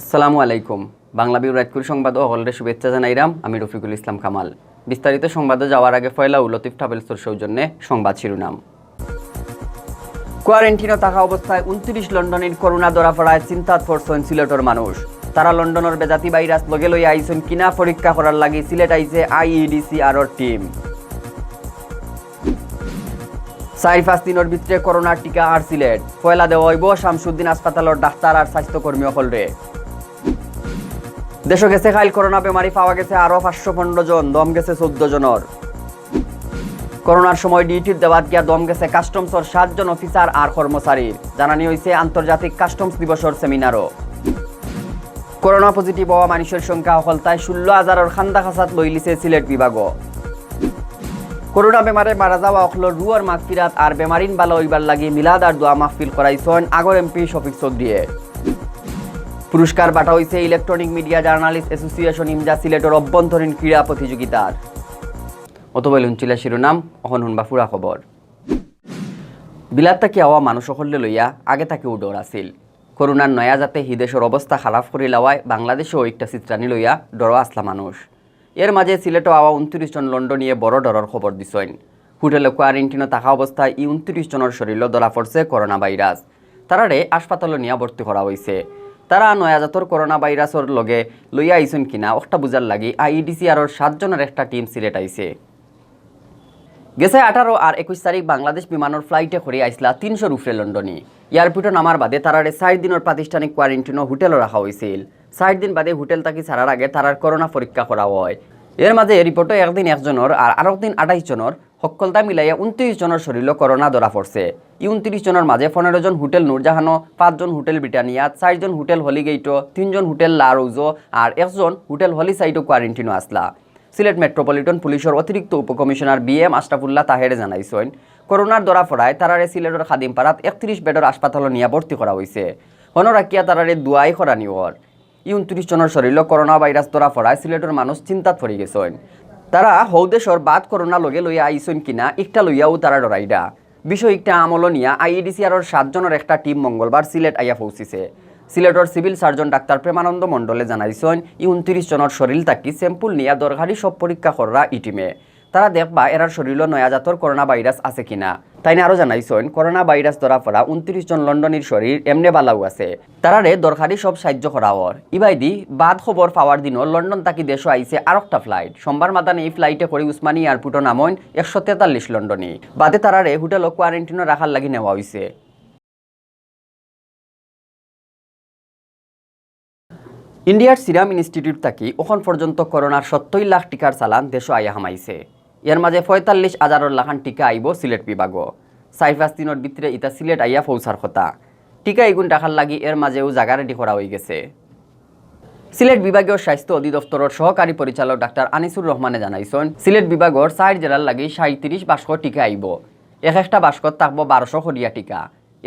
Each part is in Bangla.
আসসালামু আলাইকুম। বাংলাভিউ রাইট সংবাদ ও হলরে শুভেচ্ছা জানাইরাম। আমি রফিকুল ইসলাম কামাল। বিস্তারিত সংবাদে যাওয়ার আগে ফয়লা ও লতিফ ট্রাভেলসের সৌজন্যে সংবাদ শিরোনাম। কোয়ারেন্টিনে থাকা অবস্থায় 29 লন্ডনের করোনা ধরা পড়ায় চিন্তাত পড়ছেন সিলেটের মানুষ। তারা লন্ডনের বেজাতি ভাইরাস লগে লইয়া আইছেন কিনা পরীক্ষা করার লাগি সিলেট আইছে IEDCRর টিম। 4-5 দিনের ভিতরে করোনার টিকা আর সিলেট পয়লা দেওয়া হইব শামসুদ্দিন হাসপাতালের ডাক্তার আর স্বাস্থ্যকর্মী হলরে। দেশে গেছে খাইল করোনা বেমারি পাওয়া গেছে আরো 515 জন, দম গেছে 14 জনের। করোনার সময় ডিউটির দেওয়াত গিয়া দম গেছে কাস্টমসের 7 জন অফিসার আর কর্মচারীর। জানানি হয়েছে আন্তর্জাতিক কাস্টমস দিবসের সেমিনারও। করোনা পজিটিভ হওয়া মানুষের সংখ্যা হলতায় 16,000-এর খান্দা খাসাত লই লিছে সিলেট বিভাগও। করোনা বেমারে মারা যাওয়া অখলর রুয়ার মাগফিরাত আর বেমারিন বালা হইবার লাগি মিলাদ আর দোয়া মাহফিল করাইছেন আগর এমপি শফিক চৌধুরীয়ে। পুরস্কার বাটা হয়েছে electronic media journalist association EMJA সিলেটের অভ্যন্তরীণ ক্রীড়া প্রতিযোগিতার। অতবল উঞ্চিলা শিরোনাম, অহন হুনবা ফুরা খবর। বিলাত তাকে আওয়া মানুষ হলে লইয়া আগে তাকে উডর আসিল। করোনার নয়া যাতে হিদেশের অবস্থা খারাপ করে লওয়ায় বাংলাদেশেও একটা চিত্রানি লইয়া ডর আসলা মানুষ। এর মাঝে সিলেটও আওয়া 29 জন লন্ডনিয়ে বড় ডরের খবর দিছেন। হোটেলে কোয়ারেন্টিনে থাকা অবস্থায় 29 জনের শরীরে ধরা পড়ছে করোনা ভাইরাস। তারারে হাসপাতালে নিয়ে ভর্তি করা হয়েছে। তারা নয়াজাতর করোনা ভাইরাসের লগে লইয়া আইছেন কিনা ওটা বুঝার লাগি IEDCRর 7 জনের একটা টিম সিলেট আইছে। গেছে 18 আর 21 তারিখ বাংলাদেশ বিমানের ফ্লাইটে করে আইসলা 300 উপরে লন্ডনী। এয়ারপোর্টে নামার বাদে তারারে 4 দিনের প্রাতিষ্ঠানিক কোয়ারেন্টিনও হোটেলে রাখা হয়েছিল। 4 দিন বাদে হোটেল থাকি ছাড়ার আগে তারার করোনা পরীক্ষা করা হয়। এর মাঝে রিপোর্টে একদিন 1 জনের আর আরো দিন 28 জনের সকলতা মিলাইয়া 29 জনের শরীরে করোনা ধরা পড়ছে। 29 জনের মাঝে 15 জন হোটেল নূরজাহানো, 5 জন হোটেল ব্রিটানিয়া, 4 জন হোটেল হলিগেইটো, 3 জন হোটেল লা রোজো আর 1 জন হোটেল হলিসাইডো কোয়ারেন্টিনও আসলা। সিলেট মেট্রোপলিটন পুলিশের অতিরিক্ত উপকমিশনার BM আশরাফুল্লাহ তাহেরে জানাইছেন করোনার ধরা পড়ায় তারারে সিলেটের খাদিমপাড়াত 31 বেডের হাসপাতালে নিয়ে ভর্তি করা হয়েছে। হনরাকিয়া তারারে দুয়াই করানি ওর। 29 জনের শরীরে করোনা ভাইরাস ধরা পড়ায় সিলেটের মানুষ চিন্তাত পড়ে গেছেন। তারা হৌদেশর বাদ করোনা লগে লইয়া আইছেন কিনা একটা লইয়াও তারা ডরাইডা। বিষয় একটা আমল নিয়া IEDCRর 7 জনের একটা টিম মঙ্গলবার সিলেট আইয়া পৌঁছিছে। সিলেটের সিভিল সার্জন ডাক্তার প্রেমানন্দ মণ্ডলে জানাইছেন 29 জনের শরীর থাকি স্যাম্পল নিয়া দরকারি সব পরীক্ষা করা ই টিমে। তারা দেখবা এরার শরীরে নয়াজাতর করোনা ভাইরাস আছে কিনা। তাই না আরো জানাইছেন করোনা ভাইরাস ধরা পড়া 29 জন লন্ডনের শরীর এমনে বালাও আছে। তারারে দরকারি সব সাহায্য করা হর। ইবাইদি বাদ খবর পাওয়ার দিনও লন্ডন তাকি দেশও আইছে আরেকটা ফ্লাইট। সোমবার মাদানে এই ফ্লাইটে করে উসমানী এয়ারপোর্টে নামন 143 লন্ডনী। বাদে তারারে হোটেল কোয়ারেন্টিনে রাখার লাগি নেওয়া হয়েছে। ইন্ডিয়ার সিরাম ইনস্টিটিউট থাকি এখন পর্যন্ত করোনার 70 লাখ টিকার চালান দেশও আইয়া হামাইছে। এর মাঝে 45,000 লাখান টিকা আইব সিলেট বিভাগও। 4-5 দিনের ভিতরে ইতা সিলেট আইয়া পৌঁছার কথা। টিকা এগুন রাখার লাগি এর মাঝেও জায়গা রেডি করা হয়ে গেছে। সিলেট বিভাগীয় স্বাস্থ্য অধিদপ্তরের সহকারী পরিচালক ডাক্তার আনিসুর রহমানে জানাইছেন সিলেট বিভাগের 4 জেলার লাগি 37 বাস্ক টিকা আইব। একটা বাস্কত থাকবো 1200 করিয়া টিকা।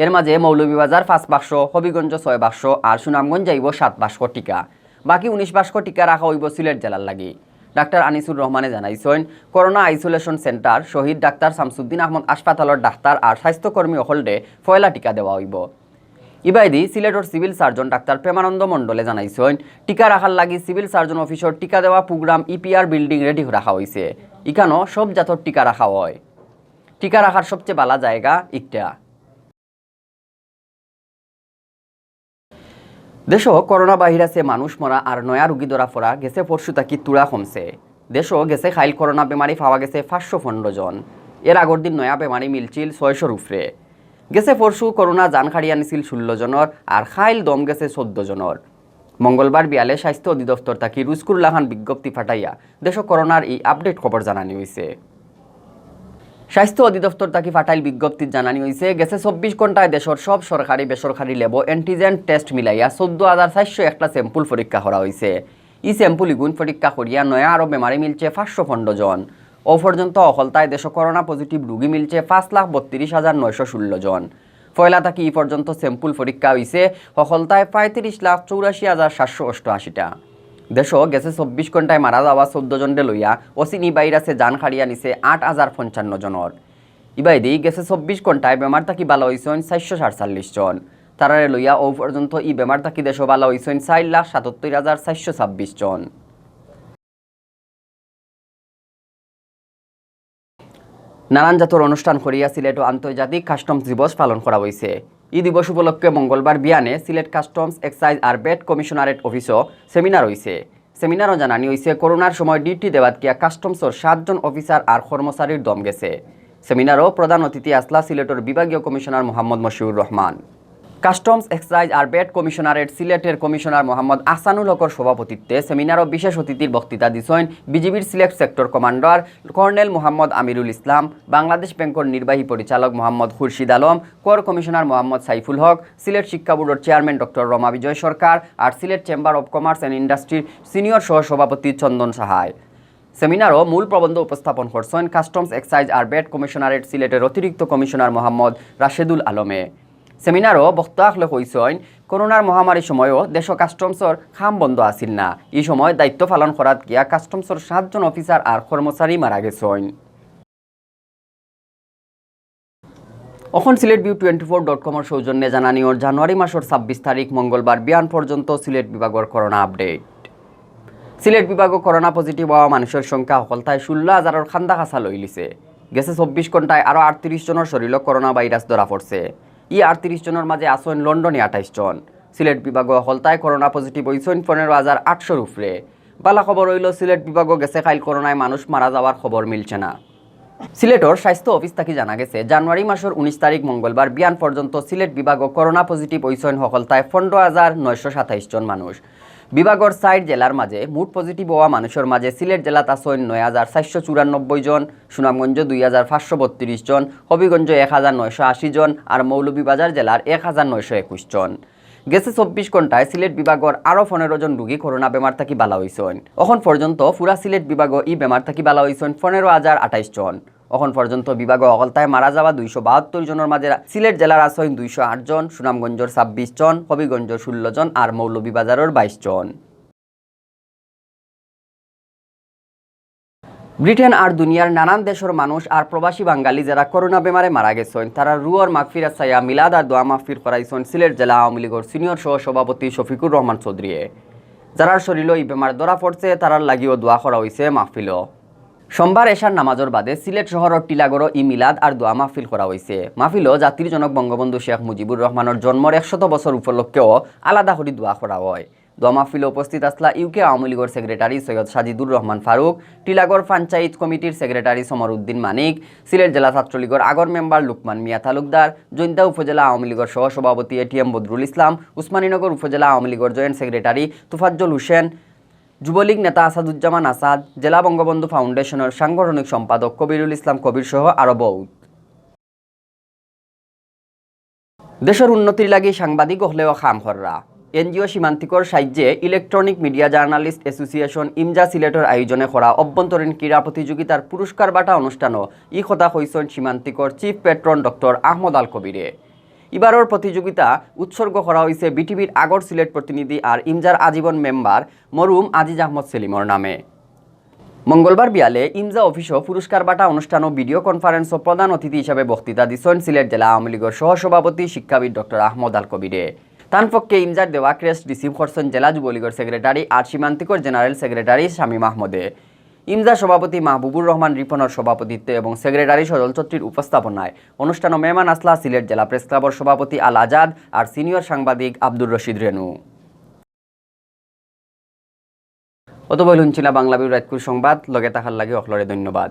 এর মাঝে মৌলভীবাজার 5 বাক্স, হবিগঞ্জ 6 বাক্স আর সুনামগঞ্জ যাইব 7 বাস্ক টিকা। বাকি 19 বাস্ক টিকা রাখা হইব সিলেট জেলার লাগি। ডাক্তার আনিসুর রহমানে জানাইছেন corona isolation centre Shahid doctor Shamsuddin Ahmed হাসপাতালের ডাক্তার আর স্বাস্থ্যকর্মী হলডে পয়লা টিকা দেওয়া হইব। ইবাইদি সিলেটের সিভিল সার্জন ডাক্তার প্রেমানন্দ মণ্ডলে জানাইছেন টিকা রাখার লাগি সিভিল সার্জন অফিসের টিকা দেওয়া প্রোগ্রাম EPR বিল্ডিং রেডি রাখা হয়েছে। ইখানো সব জাতর টিকা রাখা হয়। টিকা রাখার সবচেয়ে ভালো জায়গা একটা। দেশও করোনা ভাইরাসে মানুষ মরা আর নয়া রোগী ধরা পড়া গেছে পরশু তাকি তুড়া কমছে। দেশও গেছে খাইল করোনা বেমারি পাওয়া গেছে 515 জন। এর আগর দিন নয়া বেমারি মিলছিল 600 উপরে। গেছে পরশু করোনা জান খাড়িয়া নিছিল 16 জনের আর খাইল দম গেছে 14 জনের। মঙ্গলবার বিয়ালে স্বাস্থ্য অধিদপ্তর তাকি রুজকুল্লাহান বিজ্ঞপ্তি ফাটাইয়া দেশ করোনার এই আপডেট খবর জানানি হয়েছে। স্বাস্থ্য অধিদপ্তর তাকি ফাটাইল বিজ্ঞপ্তি জানানি হয়েছে গেছে 24 ঘন্টায় দেশের সব সরকারি বেসরকারি ল্যাব অ্যান্টিজেন টেস্ট মিলাইয়া 14,400 একটা স্যাম্পল পরীক্ষা করা হয়েছে। এই স্যাম্পল ইগুণ পরীক্ষা করিয়া নয়া আরো বেমারি মিলছে 515 জন। ও পর্যন্ত অকলতায় দেশ করোনা পজিটিভ রোগী মিলছে 5,32,916 জন। পয়লা তাকি এই পর্যন্ত স্যাম্পল পরীক্ষা হয়েছে অকলতায় 35,84,788টা। দেশ গেছে 24 ঘন্টায় মারা যাওয়া 14 জনরে লইয়া অচিনি ভাইরাসে জান খাড়িয়া নিছে 8,055 জনের। ইবাইদি গেছে 24 ঘন্টায় বেমার থাকি ভালো হয়েছেন 447 জন। তারারে লইয়া ও পর্যন্ত ই বেমার থাকি দেশ বালা হইছেন 4,77,426 জন। নানান জাতর অনুষ্ঠান করিয়া সিলেটও আন্তর্জাতিক কাস্টমস দিবস পালন করা হয়েছে। এই দিবস উপলক্ষে মঙ্গলবার বিয়ানে সিলেট কাস্টমস এক্সাইজ আর বেট কমিশনারেট অফিসও সেমিনার হয়েছে। সেমিনারও জানানি হয়েছে করোনার সময় ডিউটি দেওয়াত গিয়া কাস্টমসর 7 জন অফিসার আর কর্মচারীর দম গেছে। সেমিনারও প্রধান অতিথি আসলা সিলেটের বিভাগীয় commissioner Mohammad Moshiur Rahman. Customs excise আর বেট কমিশনারেট সিলেটের কমিশনার মোহাম্মদ আহসানুল হকর সভাপতিত্বে সেমিনারও বিশেষ অতিথির বক্তৃতা দিছেন বিজিবির Sylhet sector commander colonel Mohammad Amirul Islam, Bangladesh ব্যাংকের নির্বাহী পরিচালক মোহাম্মদ খুরশিদ আলম, কর কমিশনার মোহাম্মদ সাইফুল হক, সিলেট শিক্ষা বোর্ডের চেয়ারম্যান ডক্টর রমা বিজয় সরকার আর Sylhet chamber of commerce and ইন্ডাস্ট্রির সিনিয়র সহসভাপতি চন্দন সাহায়। সেমিনারও মূল প্রবন্ধ উপস্থাপন করছেন কাস্টমস এক্সাইজ আর বেট কমিশনারেট সিলেটের অতিরিক্ত কমিশনার মোহাম্মদ রাশেদুল আলমে। সেমিনারও বক্তাসকলে কইছেন করোনার মহামারীর সময়ও দেশ কাস্টমসর খাম বন্ধ আসিল না। এই সময় দায়িত্ব পালন করাত গিয়া কাস্টমসর 7 জন অফিসার আর কর্মচারী মারা গেছেন। এখন siletview24.com সৌজন্যে জানানিওর জানুয়ারি মাসের 26 তারিখ মঙ্গলবার বিয়ান পর্যন্ত সিলেট বিভাগের করোনা আপডেট। সিলেট বিভাগ করোনা পজিটিভ হওয়া মানুষের সংখ্যা হকলতায় 16,000 খান্দা খাসা লই লিছে। গেছে 24 ঘন্টায় আরও 38 জনের শরীরে করোনা ভাইরাস ধরা পড়ছে। 38 জনের মাঝে আসেন লন্ডনে 28 জন। সিলেট বিভাগ হলতায় করোনা পজিটিভ হয়েছেন 15,800 উপরে। বালা খবর হইল সিলেট বিভাগ গেছে কাল করোনায় মানুষ মারা যাওয়ার খবর মিলছে না। সিলেটর স্বাস্থ্য অফিস থেকে জানা গেছে জানুয়ারি মাসের 19 তারিখ মঙ্গলবার বিয়ান পর্যন্ত সিলেট বিভাগ করোনা পজিটিভ হয়েছেন হকলতায় 15,927 জন মানুষ। বিভাগের 4 জেলার মাঝে মোট পজিটিভ হওয়া মানুষের মাঝে সিলেট জেলাত আছেন 9,494 জন, সুনামগঞ্জ 2,532 জন, হবিগঞ্জ 1,980 জন আর মৌলভীবাজার জেলার 1,921 জন। গেছে 24 ঘন্টায় সিলেট বিভাগের আরও 15 জন রোগী করোনা বেমার থাকি বালা হয়েছেন। এখন পর্যন্ত পুরা সিলেট বিভাগ ই বেমার থাকি বালা হয়েছেন 15,028 জন। এখন পর্যন্ত বিভাগ অকলতায় মারা যাওয়া 272 জনের মাঝে সিলেট জেলার আছেন 208 জন, সুনামগঞ্জের 26 জন, হবিগঞ্জের 16 জন আর মৌলভীবাজারের 22 জন। ব্রিটেন আর দুনিয়ার নানান দেশের মানুষ আর প্রবাসী বাঙালি যারা করোনা বেমারে মারা গেছেন তারা রুয়ার মাগফিরাত চাইয়া মিলাদ আর দোয়া মাহফিল করাইছেন সিলেট জেলা আওয়ামী লীগের সিনিয়র সহসভাপতি শফিকুর রহমান চৌধুরী। যারা শরীরে এই বেমার ধরা পড়ছে তারার লাগিও দোয়া করা হয়েছে মাহফিলও। সোমবার এশার নামাজের বাদে সিলেট শহরের টিলাগড় ই মিলাদ আর দোয়া মাহফিল করা হয়েছে। মাহফিলও জাতির জনক বঙ্গবন্ধু শেখ মুজিবুর রহমানের জন্মের 100 বছর উপলক্ষেও আলাদা করে দোয়া করা হয়। দোয়া মাহফিলে উপস্থিত আসলা ইউকে আওয়ামী লীগের সেক্রেটারি সৈয়দ সাজিদুর রহমান ফারুক, টিলাগড় পঞ্চায়েত কমিটির সেক্রেটারি সমর উদ্দিন মানিক, সিলেট জেলা ছাত্রলীগের আগর মেম্বার লুকমান মিয়া তালুকদার, জৈন্তা উপজেলা আওয়ামী লীগের সহসভাপতি এটিএম বদরুল ইসলাম, উসমানীনগর উপজেলা আওয়ামী লীগের জয়েন্ট সেক্রেটারি তুফাজ্জল হোসেন, যুবলীগ নেতা আসাদুজ্জামান আসাদ, জেলা বঙ্গবন্ধু ফাউন্ডেশনের সাংগঠনিক সম্পাদক কবিরুল ইসলাম কবির সহ আরও বহুত। দেশের উন্নতির লাগি সাংবাদিক হলেও খামখররা। এনজিও সীমান্তিকর সাহায্যে electronic media journalist association EMJA সিলেটের আয়োজনে করা অভ্যন্তরীণ ক্রীড়া প্রতিযোগিতার পুরস্কার বাটা অনুষ্ঠানও ই কথা হইছেন সীমান্তিকর চিফ পেট্রন ডক্টর আহমদ আল কবিরে। এবারের প্রতিযোগিতা উৎসর্গ করা হয়েছে বিটিভির আগর সিলেট প্রতিনিধি আর ইমজার আজীবন মেম্বার মরুম আজিজ আহমদ সেলিমর নামে। মঙ্গলবার বিয়ালে ইমজা অফিসও পুরস্কার বাটা অনুষ্ঠান ও ভিডিও কনফারেন্স ও প্রধান অতিথি হিসাবে বক্তৃতা দিচ্ছেন সিলেট জেলা আওয়ামী লীগের সহসভাপতি শিক্ষাবিদ ডক্টর আহমদ আল কবিরে। তার পক্ষে ইমজার দেওয়া ক্রেস্ট রিসিভ করছেন জেলা যুবলীগের সেক্রেটারি আর সীমান্তিকর জেনারেল সেক্রেটারি শামীম আহমদে। ইমজা সভাপতি মাহবুবুর রহমান রিপনের সভাপতিত্বে এবং সেক্রেটারি সজল চৌধুরীর উপস্থাপনায় অনুষ্ঠানে মেহমান আসলা সিলেট জেলা প্রেস ক্লাবের সভাপতি আল আজাদ আর সিনিয়র সাংবাদিক আব্দুর রশিদ রেনু। অত বলুন ছিল বাংলাভিউ রাতকুর সংবাদ লগে থাকার লাগে অখলরে ধন্যবাদ।